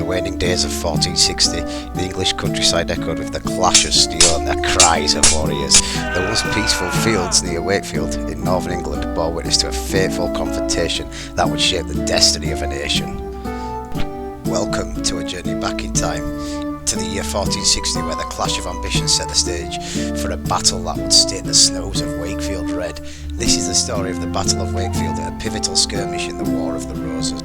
the waning days of 1460, the English countryside echoed with the clash of steel and the cries of warriors. The once peaceful fields near Wakefield in northern England bore witness to a fateful confrontation that would shape the destiny of a nation. Welcome to a journey back in time to the year 1460, where the clash of ambition set the stage for a battle that would state the snows of Wakefield red. This is the story of the Battle of Wakefield, a pivotal skirmish in the War of the Roses.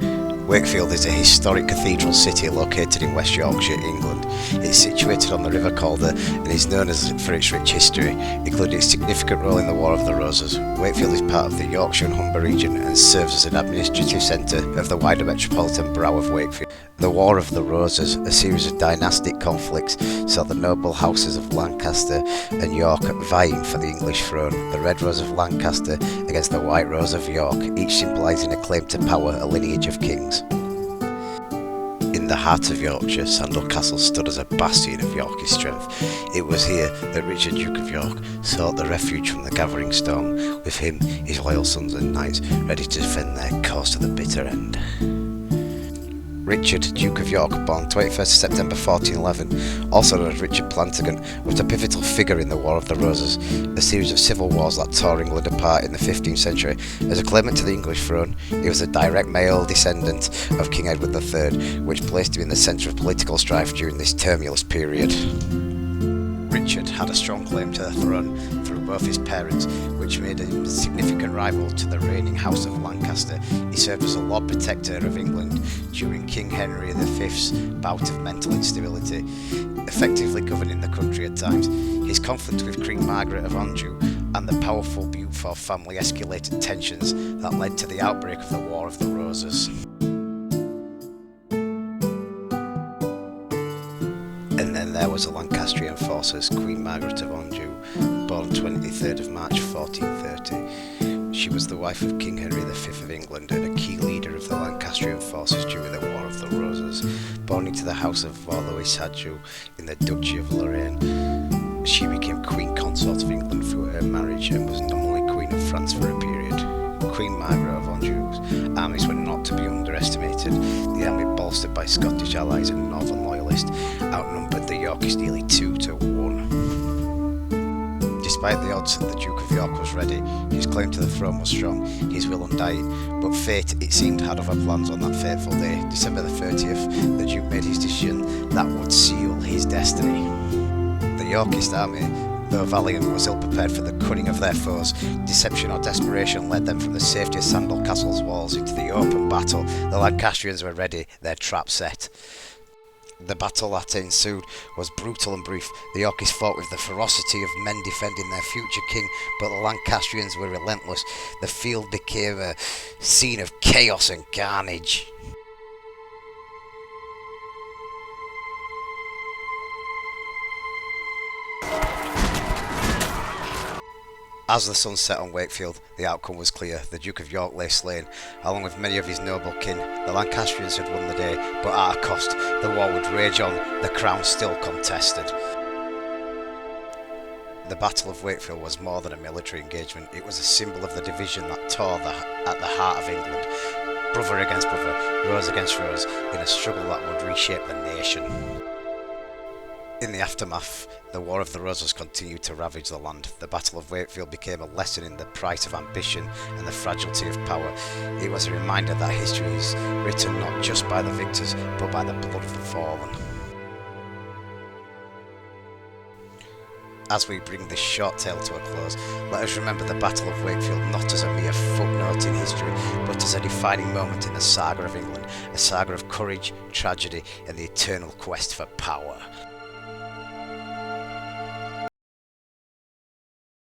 Wakefield is a historic cathedral city located in West Yorkshire, England. It's situated on the River Calder and is known for its rich history, including its significant role in the War of the Roses. Wakefield is part of the Yorkshire and Humber region and serves as an administrative centre of the wider metropolitan borough of Wakefield. The War of the Roses, a series of dynastic conflicts, saw the noble houses of Lancaster and York vying for the English throne. The Red Rose of Lancaster against the White Rose of York, each symbolising a claim to power, a lineage of kings. In the heart of Yorkshire, SANDAL Castle stood as a bastion of Yorkist strength. It was here that Richard, Duke of York, sought the refuge from the gathering storm. With him, his loyal sons and knights, ready to defend their cause to the bitter end. Richard, Duke of York, born 21st September 1411, also known as Richard Plantagenet, was a pivotal figure in the War of the Roses, a series of civil wars that tore England apart in the 15th century. As a claimant to the English throne, he was a direct male descendant of King Edward III, which placed him in the centre of political strife during this tumultuous period. Richard had a strong claim to the throne through both his parents, which made him a significant rival to the reigning House of Lancaster. He served as a Lord Protector of England during King Henry V's bout of mental instability, effectively governing the country at times. His conflict with Queen Margaret of Anjou and the powerful Beaufort family escalated tensions that led to the outbreak of the War of the Roses. And then there was the Lancastrian forces, Queen Margaret of Anjou, born 23rd of March 1430. She was the wife of King Henry V of England and a key leader of the Lancastrian forces during the War of the Roses. Born into the house of Valois-Anjou in the Duchy of Lorraine, she became Queen Consort of England through her marriage and was nominally Queen of France for a period. Queen Margaret of Anjou's armies were not to be underestimated. The army, bolstered by Scottish allies and northern loyalists, outnumbered the Yorkists nearly 2 to 1. Despite the odds, the Duke of York was ready. His claim to the throne was strong, his will undying, but fate, it seemed, had other plans on that fateful day. December the 30th, the Duke made his decision that would seal his destiny. The Yorkist army, though valiant, was ill-prepared for the cunning of their foes. Deception or desperation led them from the safety of SANDAL Castle's walls into the open battle. The Lancastrians were ready, their trap set. The battle that ensued was brutal and brief. The Yorkists fought with the ferocity of men defending their future king, but the Lancastrians were relentless. The field became a scene of chaos and carnage. As the sun set on Wakefield, the outcome was clear. The Duke of York lay slain, along with many of his noble kin. The Lancastrians had won the day, but at a cost. The war would rage on, the crown still contested. The Battle of Wakefield was more than a military engagement. It was a symbol of the division that tore at the heart of England. Brother against brother, rose against rose, in a struggle that would reshape the nation. In the aftermath, the War of the Roses continued to ravage the land. The Battle of Wakefield became a lesson in the price of ambition and the fragility of power. It was a reminder that history is written not just by the victors, but by the blood of the fallen. As we bring this short tale to a close, let us remember the Battle of Wakefield not as a mere footnote in history, but as a defining moment in the saga of England, a saga of courage, tragedy, and the eternal quest for power.